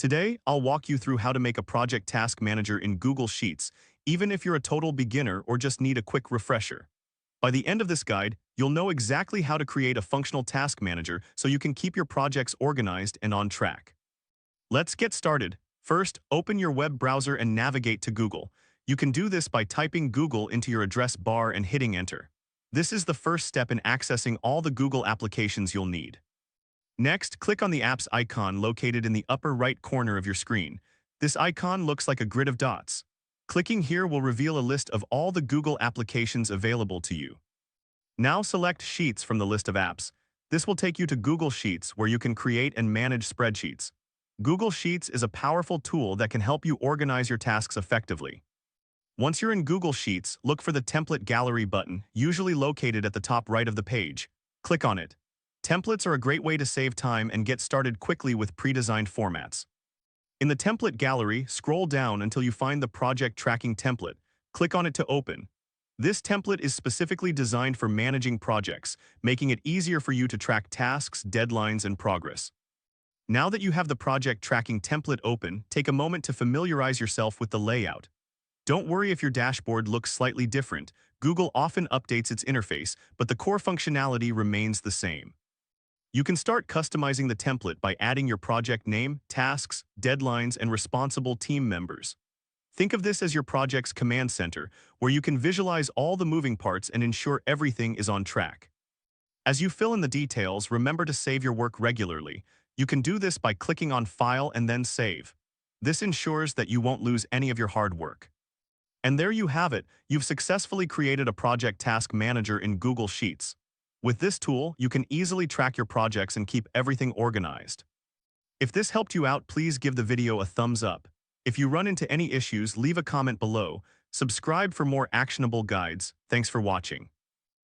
Today, I'll walk you through how to make a project task manager in Google Sheets, even if you're a total beginner or just need a quick refresher. By the end of this guide, you'll know exactly how to create a functional task manager so you can keep your projects organized and on track. Let's get started. First, open your web browser and navigate to Google. You can do this by typing Google into your address bar and hitting enter. This is the first step in accessing all the Google applications you'll need. Next, click on the Apps icon located in the upper right corner of your screen. This icon looks like a grid of dots. Clicking here will reveal a list of all the Google applications available to you. Now select Sheets from the list of apps. This will take you to Google Sheets, where you can create and manage spreadsheets. Google Sheets is a powerful tool that can help you organize your tasks effectively. Once you're in Google Sheets, look for the Template Gallery button, usually located at the top right of the page. Click on it. Templates are a great way to save time and get started quickly with pre-designed formats. In the Template Gallery, scroll down until you find the Project Tracking template. Click on it to open. This template is specifically designed for managing projects, making it easier for you to track tasks, deadlines, and progress. Now that you have the Project Tracking template open, take a moment to familiarize yourself with the layout. Don't worry if your dashboard looks slightly different. Google often updates its interface, but the core functionality remains the same. You can start customizing the template by adding your project name, tasks, deadlines, and responsible team members. Think of this as your project's command center, where you can visualize all the moving parts and ensure everything is on track. As you fill in the details, remember to save your work regularly. You can do this by clicking on File and then Save. This ensures that you won't lose any of your hard work. And there you have it, you've successfully created a project task manager in Google Sheets. With this tool, you can easily track your projects and keep everything organized. If this helped you out, please give the video a thumbs up. If you run into any issues, leave a comment below. Subscribe for more actionable guides. Thanks for watching.